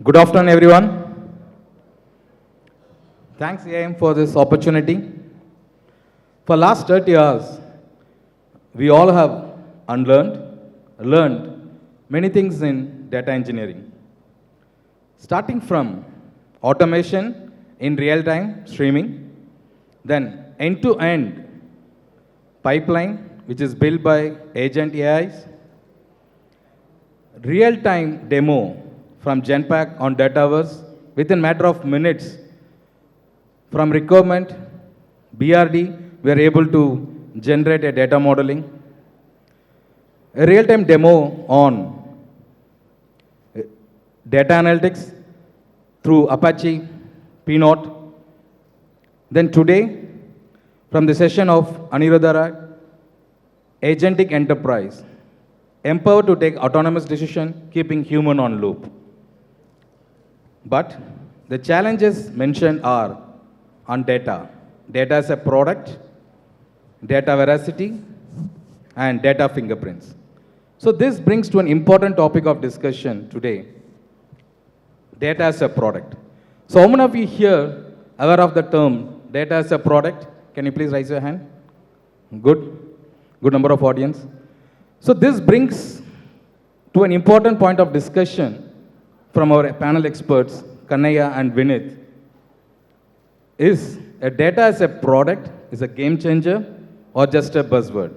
Good afternoon, everyone. Thanks, AIM, for this opportunity. For last 30 years, we all have learned many things in data engineering. Starting from automation in real-time streaming, then end-to-end pipeline, which is built by agent AIs, real-time demo from Genpact on Dataverse within matter of minutes. From requirement, BRD, we are able to generate a data modeling. A real-time demo on data analytics through Apache, Pinot. Then today, from the session of Anirudhara, agentic enterprise, empowered to take autonomous decision, keeping human on loop. But the challenges mentioned are on data. Data as a product, data veracity, and data fingerprints. So this brings to an important topic of discussion today, data as a product. So how many of you here aware of the term data as a product? Can you please raise your hand? Good. Good number of audience. So this brings to an important point of discussion from our panel experts, Kanhaiya and Vineet. Is a data as a product is a game changer or just a buzzword?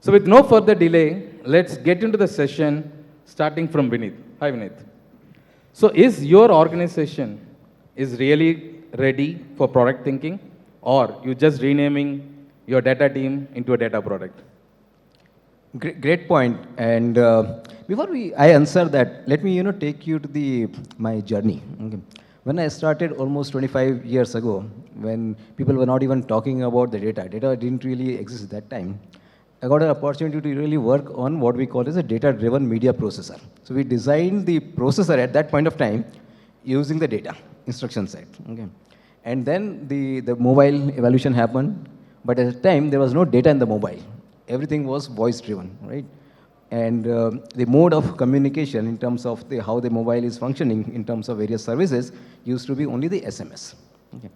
So with no further delay, let's get into the session starting from Vineet. Hi Vineet. So is your organization is really ready for product thinking, or you just renaming your data team into a data product? Great point. And before I answer that, let me take you to my journey. Okay. When I started almost 25 years ago, when people were not even talking about the data didn't really exist at that time. I got an opportunity to really work on what we call as a data-driven media processor. So we designed the processor at that point of time using the data instruction set. Okay. And then the mobile evolution happened, but at the time there was no data in the mobile. Everything was voice-driven, right? And the mode of communication in terms of how the mobile is functioning in terms of various services used to be only the SMS. Okay.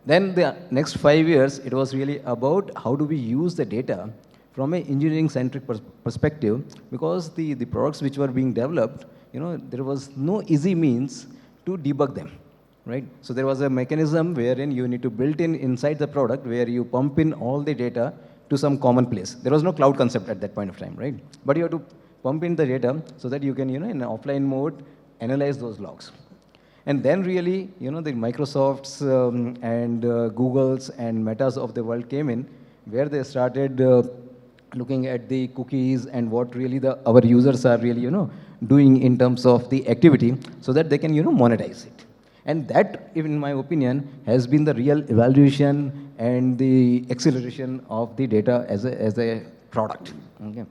Then the next 5 years, it was really about how do we use the data from an engineering-centric perspective, because the products which were being developed, there was no easy means to debug them, right? So there was a mechanism wherein you need to build inside the product where you pump in all the data to some common place. There was no cloud concept at that point of time, right? But you have to pump in the data so that you can, in an offline mode, analyze those logs. And then really, the Microsofts and Googles and Metas of the world came in, where they started looking at the cookies and what really our users are really, doing in terms of the activity, so that they can, monetize it. And that, in my opinion, has been the real evaluation and the acceleration of the data as a product. Okay.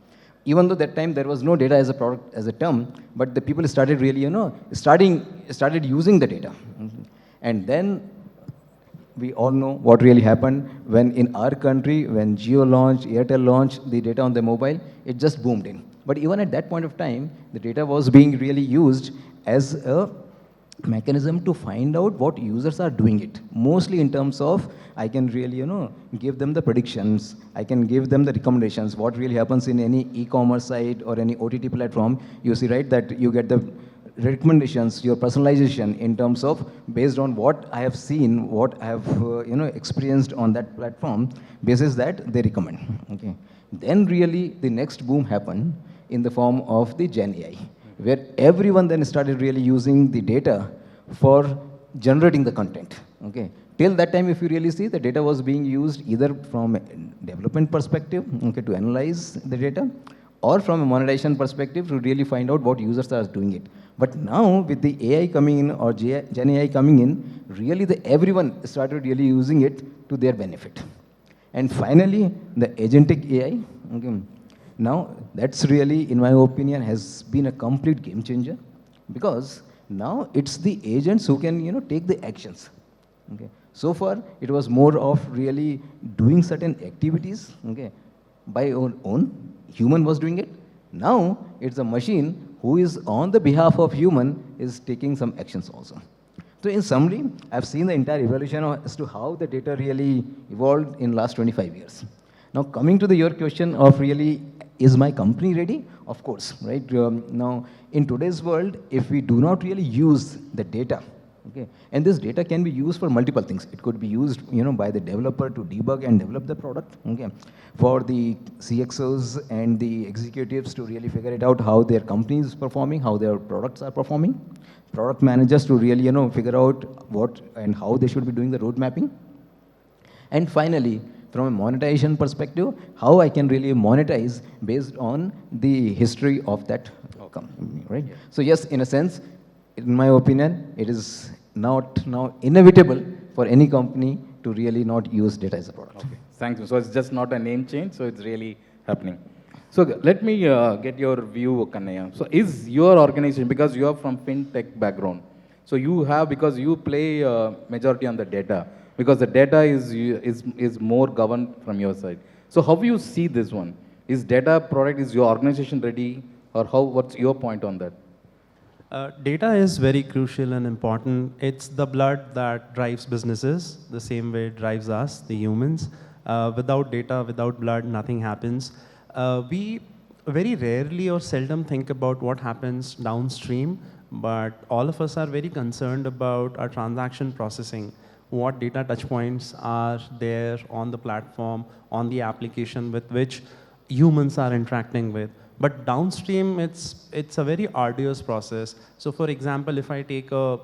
Even though that time there was no data as a product, as a term, but the people started really, started using the data. And then we all know what really happened when in our country, when Jio launched, Airtel launched the data on the mobile, it just boomed in. But even at that point of time, the data was being really used as a mechanism to find out what users are doing it. Mostly in terms of, I can really, give them the predictions, I can give them the recommendations, what really happens in any e-commerce site or any OTT platform. You see, right, that you get the recommendations, your personalization in terms of based on what I have seen, what I have, experienced on that platform, basis that they recommend. Okay. Then really the next boom happened in the form of the Gen AI, where everyone then started really using the data for generating the content. Okay. Till that time, if you really see, the data was being used either from a development perspective, okay, to analyze the data, or from a monetization perspective to really find out what users are doing it. But now with the AI coming in or Gen AI coming in, really everyone started really using it to their benefit. And finally, the agentic AI. Okay. Now, that's really, in my opinion, has been a complete game changer, because now it's the agents who can, take the actions. Okay. So far, it was more of really doing certain activities, okay, by own. Human was doing it. Now, it's a machine who is on the behalf of human is taking some actions also. So in summary, I've seen the entire evolution as to how the data really evolved in last 25 years. Now coming to your question of really, is my company ready? Of course, right? Now in today's world, if we do not really use the data, okay, and this data can be used for multiple things. It could be used, by the developer to debug and develop the product, okay, for the CXOs and the executives to really figure it out how their company is performing, how their products are performing, product managers to really, figure out what and how they should be doing the road mapping. And finally, from a monetization perspective, how I can really monetize based on the history of that company, right? Yeah. So yes, in a sense, in my opinion, it is not now inevitable for any company to really not use data as a product. Okay, thank you. So it's just not a name change, so it's really happening. So let me get your view, Kanhaiya. So is your organization, because you are from fintech background, so you have, because you play majority on the data, because the data is more governed from your side. So how you see this one? Is data product, is your organization ready, or how? What's your point on that? Data is very crucial and important. It's the blood that drives businesses, the same way it drives us, the humans. Without data, without blood, nothing happens. We very rarely or seldom think about what happens downstream, but all of us are very concerned about our transaction processing. What data touchpoints are there on the platform, on the application with which humans are interacting with. But downstream, it's a very arduous process. So for example, if I take a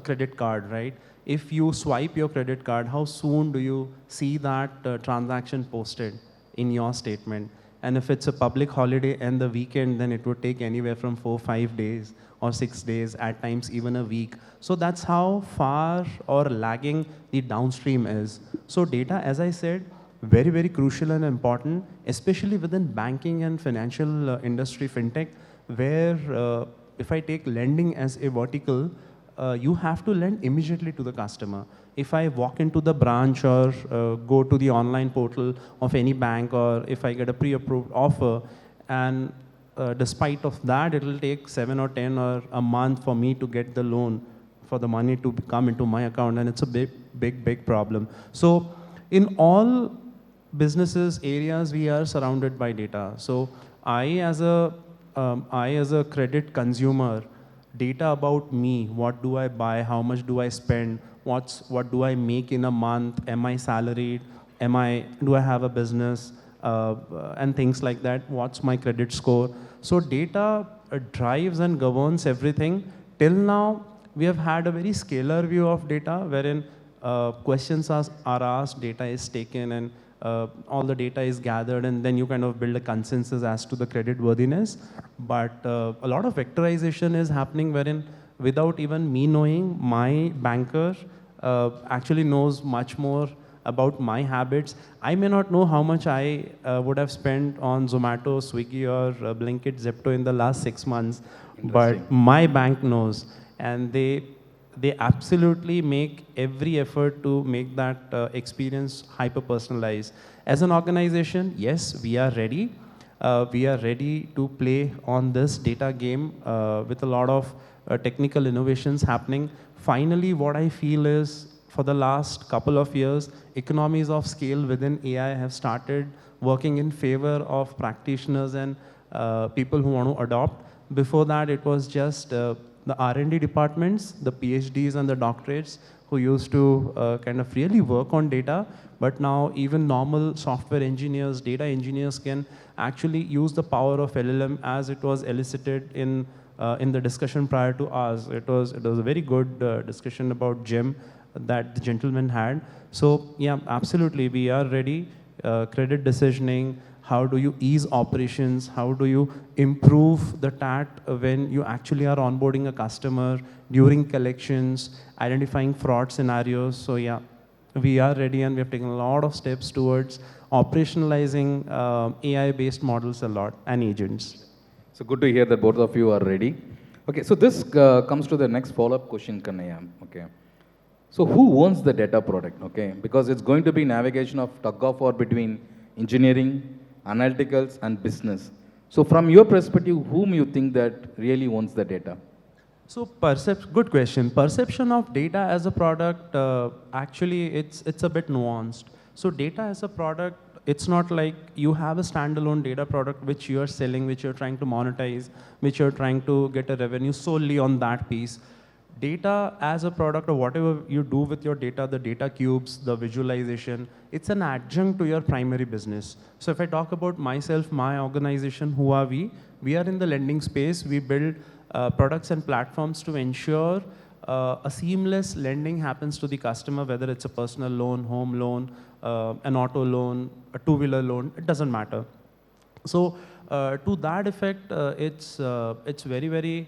credit card, right? If you swipe your credit card, how soon do you see that transaction posted in your statement? And if it's a public holiday and the weekend, then it would take anywhere from 4, 5 days or 6 days, at times even a week. So that's how far or lagging the downstream is. So data, as I said, very, very crucial and important, especially within banking and financial industry, fintech, where if I take lending as a vertical, you have to lend immediately to the customer. If I walk into the branch or go to the online portal of any bank, or if I get a pre-approved offer, and despite of that, it will take 7 or 10 or a month for me to get the loan, for the money to come into my account, and it's a big problem. So in all businesses areas, we are surrounded by data. So I as a credit consumer, data about me, what do I buy, how much do I spend, what do I make in a month, am I salaried, do I have a business, and things like that, what's my credit score. So data drives and governs everything. Till now, we have had a very scalar view of data, wherein questions are asked, data is taken, and all the data is gathered, and then you kind of build a consensus as to the credit worthiness. But a lot of vectorization is happening, wherein without even me knowing, my banker actually knows much more about my habits. I may not know how much I would have spent on Zomato, Swiggy, or Blinkit, Zepto in the last 6 months, but my bank knows, and they absolutely make every effort to make that experience hyper-personalized. As an organization, yes, we are ready. We are ready to play on this data game with a lot of technical innovations happening. Finally, what I feel is, for the last couple of years, economies of scale within AI have started working in favor of practitioners and people who want to adopt. Before that, it was just the R&D departments, the PhDs and the doctorates who used to kind of really work on data. But now even normal software engineers, data engineers can actually use the power of LLM, as it was elicited in the discussion prior to ours. It was a very good discussion about GEM that the gentleman had. So yeah, absolutely, we are ready. Credit decisioning, how do you ease operations? How do you improve the TAT when you actually are onboarding a customer, during collections, identifying fraud scenarios? So yeah, we are ready, and we have taken a lot of steps towards operationalizing AI-based models a lot, and agents. So good to hear that both of you are ready. Okay, so this comes to the next follow-up question, Kanhaiya. Okay. So who owns the data product? Okay, because it's going to be navigation of tug of war between engineering, analyticals, and business. So from your perspective, whom you think that really owns the data? So good question. Perception of data as a product, actually it's a bit nuanced. So data as a product, it's not like you have a standalone data product which you're selling, which you're trying to monetize, which you're trying to get a revenue solely on that piece. Data as a product or whatever you do with your data, the data cubes, the visualization, it's an adjunct to your primary business. So if I talk about myself, my organization, who are we? We are in the lending space. We build products and platforms to ensure a seamless lending happens to the customer, whether it's a personal loan, home loan, an auto loan, a two-wheeler loan, it doesn't matter. So to that effect, it's very, very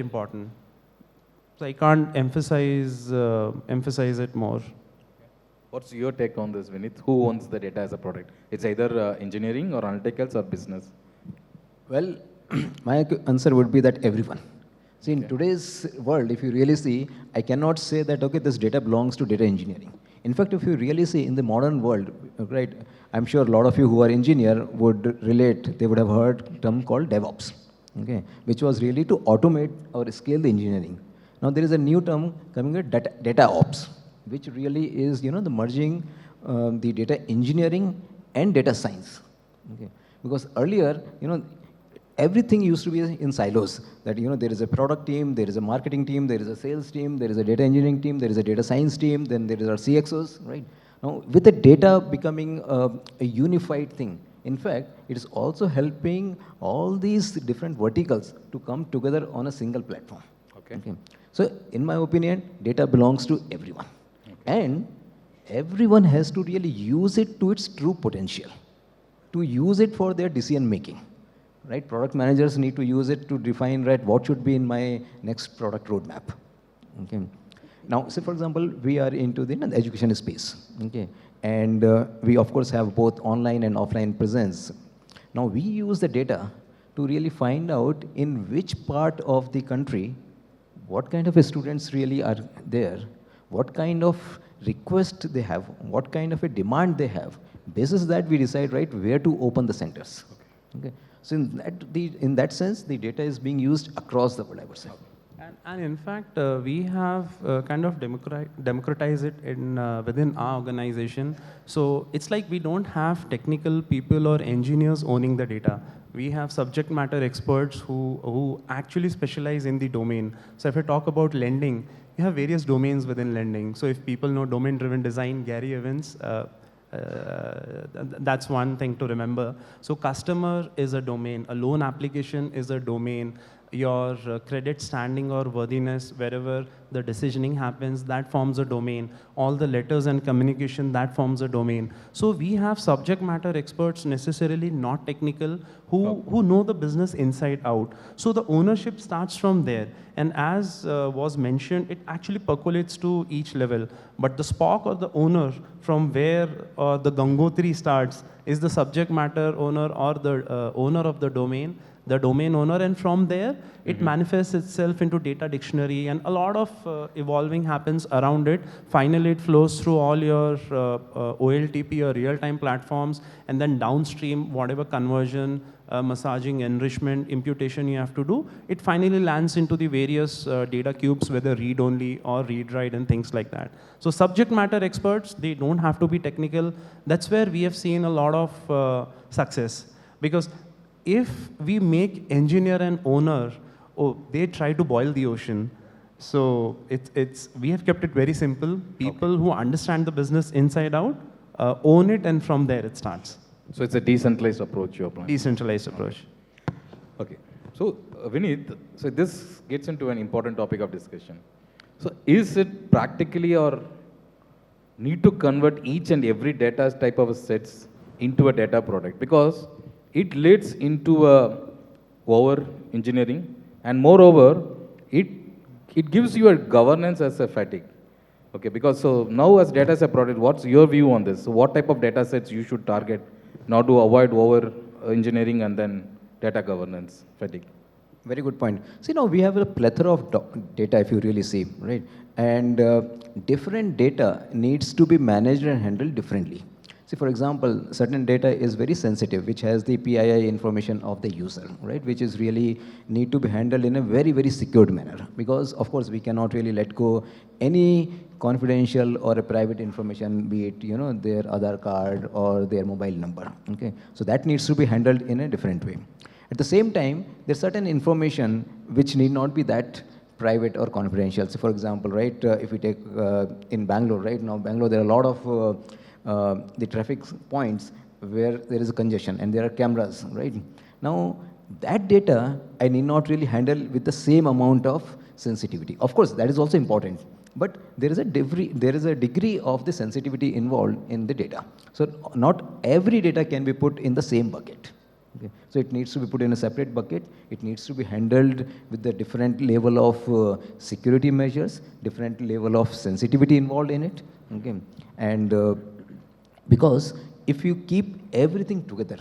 important. So I can't emphasize it more. What's your take on this, Vineet? Who owns the data as a product? It's either engineering or analyticals or business. Well, my answer would be that everyone. See, in today's world, if you really see, I cannot say that, okay, this data belongs to data engineering. In fact, if you really see in the modern world, right, I'm sure a lot of you who are engineer would relate, they would have heard a term called DevOps, okay, which was really to automate or scale the engineering. Now there is a new term coming with data ops, which really is, the merging the data engineering and data science, okay. Because earlier, everything used to be in silos, that there is a product team, there is a marketing team, there is a sales team, there is a data engineering team, there is a data science team, then there is our CXOs, right? Now with the data becoming a unified thing, in fact, it is also helping all these different verticals to come together on a single platform. Okay. So in my opinion, data belongs to everyone. Okay. And everyone has to really use it to its true potential, to use it for their decision making. Right? Product managers need to use it to define, right, what should be in my next product roadmap. Okay. Now, say for example, we are into the education space. Okay. And we of course have both online and offline presence. Now we use the data to really find out in which part of the country, what kind of students really are there, what kind of request they have, what kind of a demand they have. Basis that we decide, right, where to open the centers. Okay. So in that sense, the data is being used across the world, I would say. And in fact, we have kind of democratized it within our organization. So it's like we don't have technical people or engineers owning the data. We have subject matter experts who actually specialize in the domain. So if I talk about lending, you have various domains within lending. So if people know domain-driven design, Gary Evans, that's one thing to remember. So customer is a domain, a loan application is a domain, your credit standing or worthiness, wherever the decisioning happens, that forms a domain. All the letters and communication, that forms a domain. So we have subject matter experts, necessarily not technical, who know the business inside out. So the ownership starts from there. And as was mentioned, it actually percolates to each level. But the Spock or the owner, from where the Gangotri starts, is the subject matter owner or the owner of the domain owner, and from there, it manifests itself into data dictionary, and a lot of evolving happens around it. Finally, it flows through all your OLTP or real-time platforms, and then downstream, whatever conversion, massaging, enrichment, imputation you have to do, it finally lands into the various data cubes, whether read-only or read-write and things like that. So subject matter experts, they don't have to be technical. That's where we have seen a lot of success. Because if we make engineer and owner, they try to boil the ocean. So we have kept it very simple. People who understand the business inside out, own it, and from there it starts. So it's a decentralized approach you're applying. Decentralized approach. Okay. So Vineet, so this gets into an important topic of discussion. So is it practically or need to convert each and every data type of sets into a data product? Because it leads into over engineering, and moreover, it gives you a governance as a fatigue. Okay, because so now as data as a product, what's your view on this? So what type of data sets you should target now to avoid over engineering and then data governance fatigue? Very good point. See, now we have a plethora of data, if you really see, right? And different data needs to be managed and handled differently. See, for example, certain data is very sensitive, which has the PII information of the user, right? Which is really need to be handled in a very, very secured manner. Because, of course, we cannot really let go any confidential or a private information, be it, their Aadhaar card or their mobile number, okay? So that needs to be handled in a different way. At the same time, there's certain information which need not be that private or confidential. So, for example, right, if we take in Bangalore, right now, Bangalore, there are a lot of the traffic points where there is a congestion and there are cameras, right? Now, that data I need not really handle with the same amount of sensitivity. Of course, that is also important, but there is a degree of the sensitivity involved in the data. So, not every data can be put in the same bucket. Okay. So it needs to be put in a separate bucket. It needs to be handled with the different level of security measures, different level of sensitivity involved in it. Okay. And because if you keep everything together,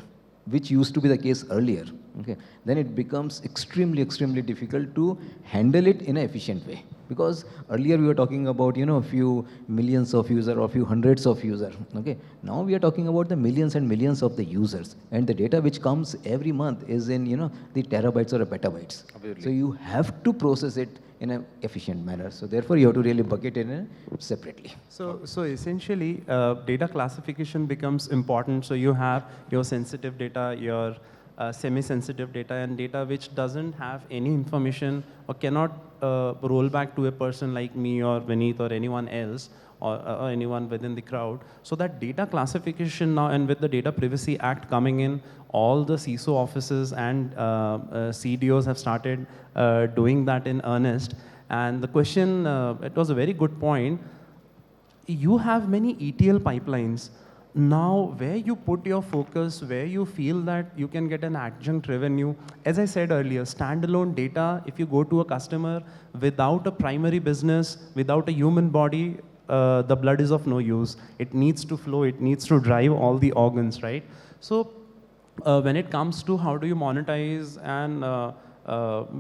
which used to be the case earlier, okay, then it becomes extremely, extremely difficult to handle it in an efficient way. Because earlier we were talking about, a few millions of users or a few hundreds of users. Okay. Now we are talking about the millions and millions of the users. And the data which comes every month is in, the terabytes or petabytes. Obviously. So you have to process it in an efficient manner. So therefore you have to really bucket it separately. So essentially, data classification becomes important. So you have your sensitive data, your semi-sensitive data, and data which doesn't have any information or cannot roll back to a person like me or Vineet or anyone else or anyone within the crowd. So that data classification now, and with the Data Privacy Act coming in, all the CISO offices and CDOs have started doing that in earnest. And the question, it was a very good point. You have many ETL pipelines. Now, where you put your focus, where you feel that you can get an adjunct revenue, as I said earlier, standalone data, if you go to a customer without a primary business, without a human body, the blood is of no use. It needs to flow, it needs to drive all the organs, right? So, when it comes to how do you monetize and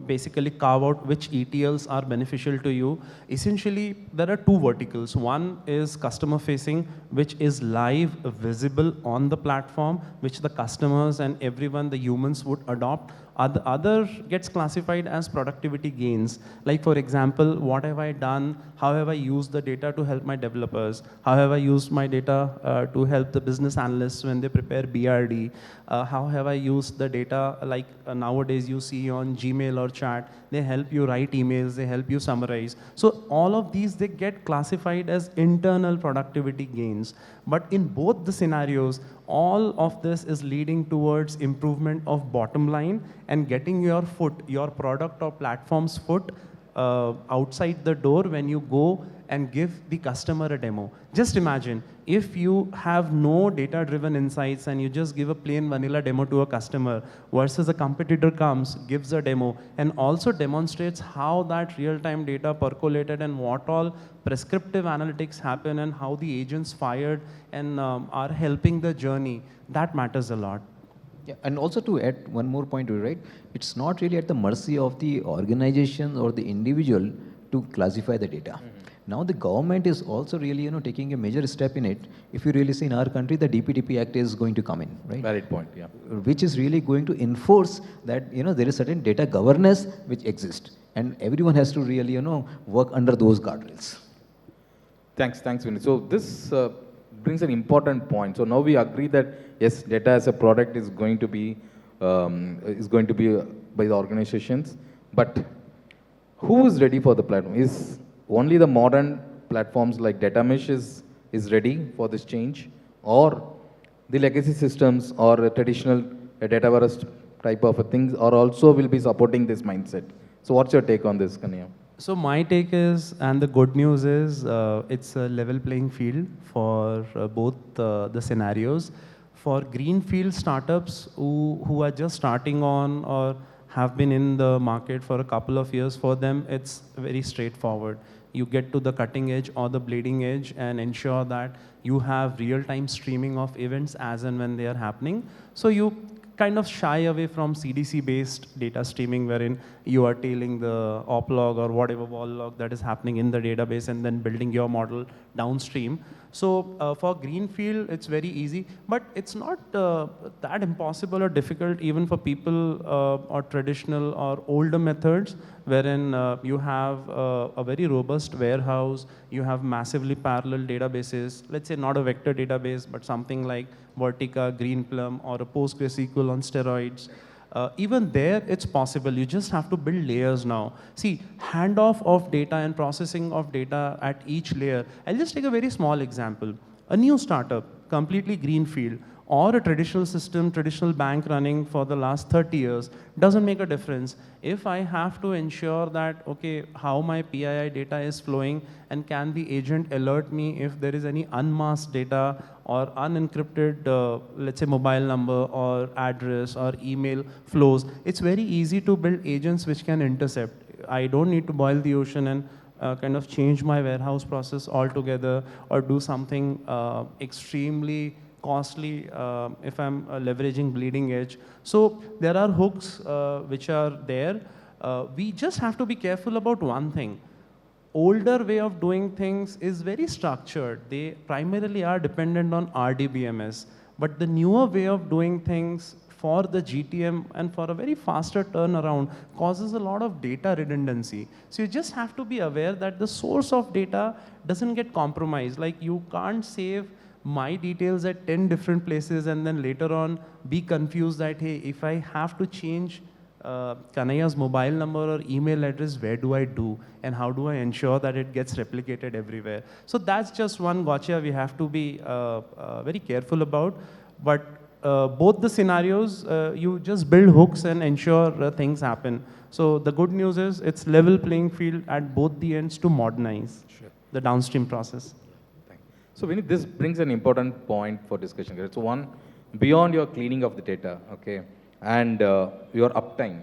basically carve out which ETLs are beneficial to you. Essentially, there are two verticals. One is customer facing, which is live, visible on the platform, which the customers and everyone, the humans would adopt. Other gets classified as productivity gains. Like for example, what have I done? How have I used the data to help my developers? How have I used my data to help the business analysts when they prepare BRD? How have I used the data, like nowadays you see on Gmail or chat, they help you write emails, they help you summarize. So all of these, they get classified as internal productivity gains. But in both the scenarios, all of this is leading towards improvement of bottom line and getting your foot, your product or platform's foot outside the door when you go and give the customer a demo. Just imagine, if you have no data-driven insights and you just give a plain vanilla demo to a customer versus a competitor comes, gives a demo, and also demonstrates how that real-time data percolated and what all prescriptive analytics happen and how the agents fired and are helping the journey, that matters a lot. Yeah, and also to add one more point to it, right? It's not really at the mercy of the organization or the individual to classify the data. Mm-hmm. Now the government is also really, taking a major step in it. If you really see in our country, the DPDP Act is going to come in, right? Valid point, yeah. Which is really going to enforce that, there is certain data governance which exists. And everyone has to really, work under those guardrails. Thanks, Vineet. So this brings an important point. So now we agree that yes, data as a product is going to be by the organizations, but who is ready for the platform? Is only the modern platforms like data mesh is ready for this change, or the legacy systems or a traditional data warehouse type of a things are also will be supporting this mindset? So what's your take on this, Kanhaiya? So my take is, and the good news is, it's a level playing field for both the scenarios. For greenfield startups who are just starting on or have been in the market for a couple of years, for them it's very straightforward. You get to the cutting edge or the bleeding edge and ensure that you have real-time streaming of events as and when they are happening. So you kind of shy away from CDC-based data streaming, wherein you are tailing the op log or whatever wall log that is happening in the database and then building your model downstream. So for Greenfield, it's very easy, but it's not that impossible or difficult even for people or traditional or older methods, wherein you have a very robust warehouse, you have massively parallel databases, let's say not a vector database, but something like Vertica, Greenplum, or a PostgreSQL on steroids. Even there, it's possible. You just have to build layers now. See, handoff of data and processing of data at each layer. I'll just take a very small example. A new startup, completely greenfield, or a traditional system, traditional bank running for the last 30 years, doesn't make a difference. If I have to ensure that, okay, how my PII data is flowing, and can the agent alert me if there is any unmasked data or unencrypted, let's say, mobile number or address or email flows, it's very easy to build agents which can intercept. I don't need to boil the ocean and kind of change my warehouse process altogether or do something extremely costly if I'm leveraging bleeding edge. So there are hooks which are there. We just have to be careful about one thing. Older way of doing things is very structured. They primarily are dependent on RDBMS. But the newer way of doing things for the GTM and for a very faster turnaround causes a lot of data redundancy. So you just have to be aware that the source of data doesn't get compromised. Like you can't save my details at 10 different places and then later on be confused that, hey, if I have to change Kanhaiya's mobile number or email address, where do I do? And how do I ensure that it gets replicated everywhere? So that's just one gotcha we have to be very careful about. But both the scenarios, you just build hooks and ensure things happen. So the good news is it's level playing field at both the ends to modernize the downstream process. So Vineet, this brings an important point for discussion. So one, beyond your cleaning of the data, okay, and your uptime.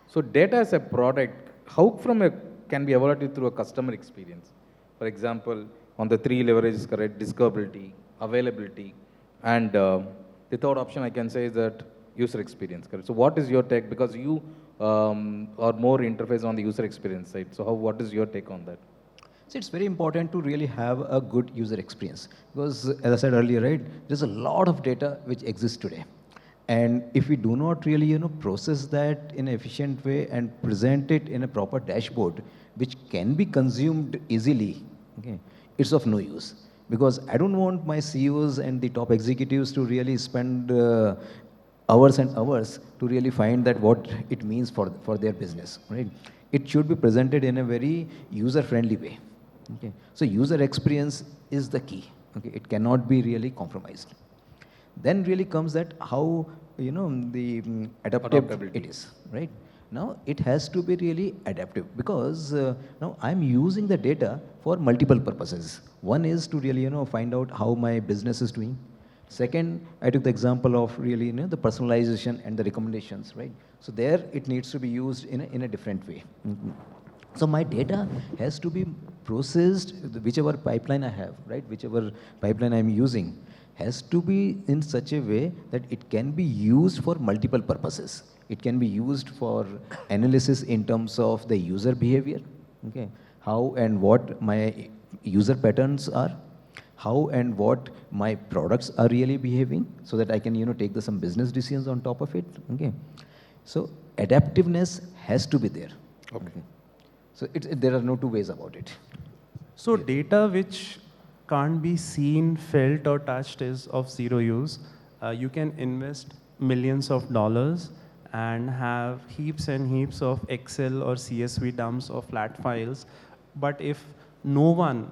So data as a product, how can be evaluated through a customer experience? For example, on the three leverages, correct, discoverability, availability, and the third option I can say is that user experience, correct? So what is your take? Because you are more interface on the user experience side. So what is your take on that? So it's very important to really have a good user experience because, as I said earlier, right, there's a lot of data which exists today. And if we do not really, process that in an efficient way and present it in a proper dashboard, which can be consumed easily, okay, it's of no use. Because I don't want my CEOs and the top executives to really spend hours and hours to really find that what it means for their business, right? It should be presented in a very user-friendly way. Okay. So user experience is the key. Okay. It cannot be really compromised. Then really comes that how the adaptive it is, right? Now it has to be really adaptive because now I'm using the data for multiple purposes. One is to really find out how my business is doing. Second, I took the example of really the personalization and the recommendations, right? So there it needs to be used in a different way. Mm-hmm. So my data has to be processed, whichever pipeline I have, right? Whichever pipeline I'm using has to be in such a way that it can be used for multiple purposes. It can be used for analysis in terms of the user behavior, okay? How and what my user patterns are, how and what my products are really behaving, so that I can take some business decisions on top of it, okay? So adaptiveness has to be there. Okay. So there are no two ways about it. So data which can't be seen, felt, or touched is of zero use. You can invest millions of dollars and have heaps and heaps of Excel or CSV dumps or flat files. But if no one,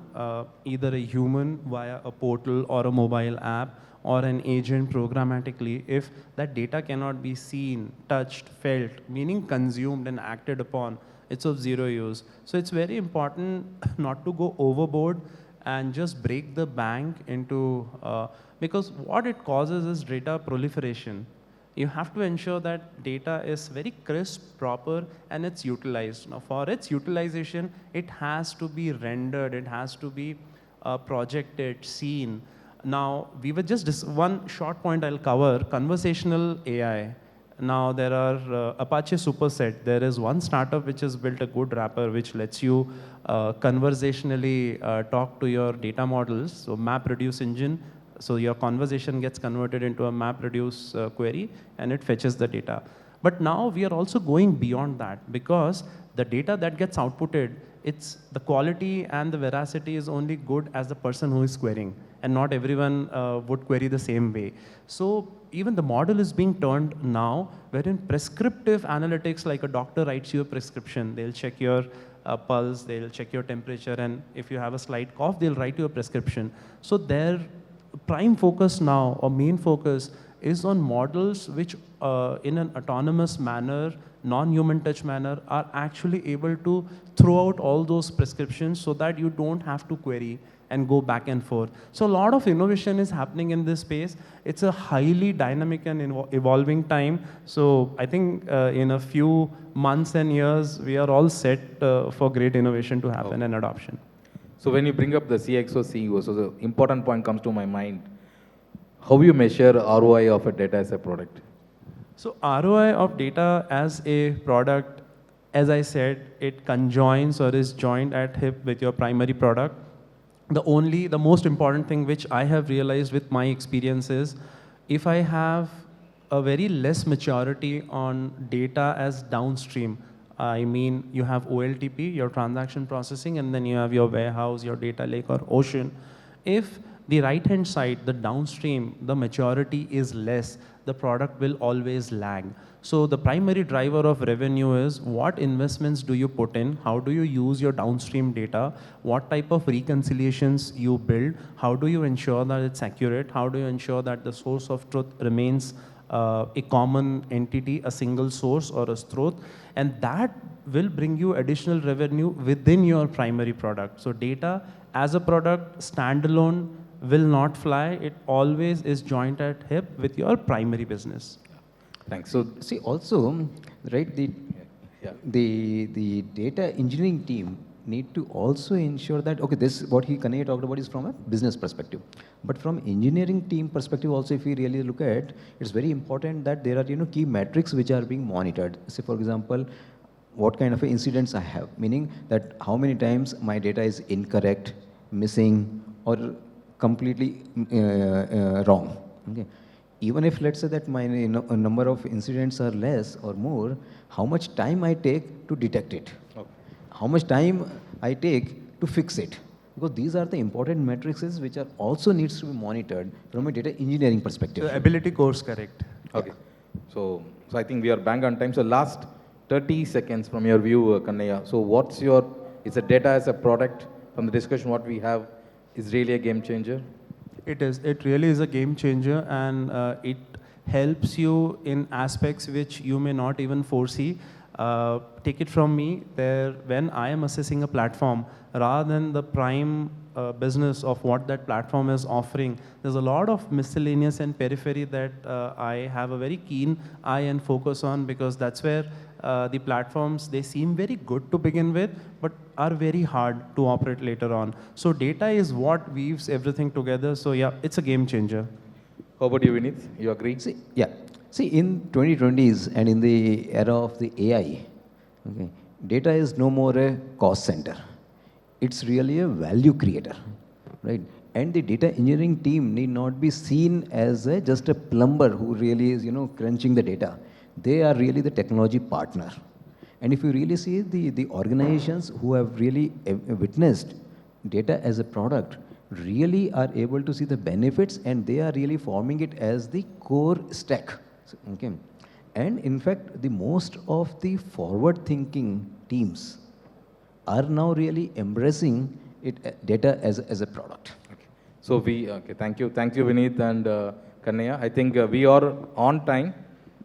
either a human via a portal or a mobile app or an agent programmatically, if that data cannot be seen, touched, felt, meaning consumed and acted upon, it's of zero use. So it's very important not to go overboard and just break the bank into, because what it causes is data proliferation. You have to ensure that data is very crisp, proper, and it's utilized. Now, for its utilization, it has to be rendered, it has to be projected, seen. Now, we were just one short point I'll cover, conversational AI. Now, there are Apache Superset. There is one startup which has built a good wrapper which lets you conversationally talk to your data models. So, MapReduce engine. So, your conversation gets converted into a MapReduce query and it fetches the data. But now we are also going beyond that because the data that gets outputted, it's the quality and the veracity is only good as the person who is querying, and not everyone would query the same way. So even the model is being turned now, wherein prescriptive analytics, like a doctor writes you a prescription, they'll check your pulse, they'll check your temperature, and if you have a slight cough, they'll write you a prescription. So their prime focus now, or main focus, is on models which in an autonomous manner, non-human touch manner, are actually able to throw out all those prescriptions so that you don't have to query and go back and forth. So a lot of innovation is happening in this space. It's a highly dynamic and evolving time. So I think in a few months and years, we are all set for great innovation to happen and adoption. So when you bring up the CXO, CEO, so the important point comes to my mind. How you measure ROI of a data as a product? So ROI of data as a product, as I said, it conjoins or is joined at hip with your primary product. The most important thing which I have realized with my experience is, if I have a very less maturity on data as downstream, I mean, you have OLTP, your transaction processing, and then you have your warehouse, your data lake or ocean. If the right-hand side, the downstream, the maturity is less, the product will always lag. So the primary driver of revenue is what investments do you put in, how do you use your downstream data, what type of reconciliations you build, how do you ensure that it's accurate, how do you ensure that the source of truth remains a common entity, a single source or a truth, and that will bring you additional revenue within your primary product. So data as a product standalone will not fly. It always is joined at hip with your primary business. Thanks. So See, also, right, the data engineering team need to also ensure that, okay, this, what Kanhaiya talked about is from a business perspective. But from engineering team perspective also, if we really look at, it's very important that there are, key metrics which are being monitored. Say, for example, what kind of incidents I have, meaning that how many times my data is incorrect, missing, or completely wrong. Okay. Even if, let's say, that my number of incidents are less or more, how much time I take to detect it? Okay. How much time I take to fix it? Because these are the important metrics which are also needs to be monitored from a data engineering perspective. So ability course correct. okay. So I think we are bang on time. So last 30 seconds from your view, Kanhaiya. So what's your, is the data as a product from the discussion what we have is really a game changer? It is. It really is a game changer, and it helps you in aspects which you may not even foresee. Take it from me, when I am assessing a platform, rather than the prime business of what that platform is offering, there's a lot of miscellaneous and periphery that I have a very keen eye and focus on, because that's where the platforms, they seem very good to begin with, but are very hard to operate later on. So data is what weaves everything together. So yeah, it's a game changer. How about you, Vineet? You agree? See, in 2020s and in the era of the AI, okay, data is no more a cost center. It's really a value creator, right? And the data engineering team need not be seen as just a plumber who really is, crunching the data. They are really the technology partner. And if you really see the organizations who have really witnessed data as a product, really are able to see the benefits, and they are really forming it as the core stack. Okay. And in fact, the most of the forward-thinking teams are now really embracing data as a product. Okay. So thank you, Vineet and Kanhaiya. I think we are on time.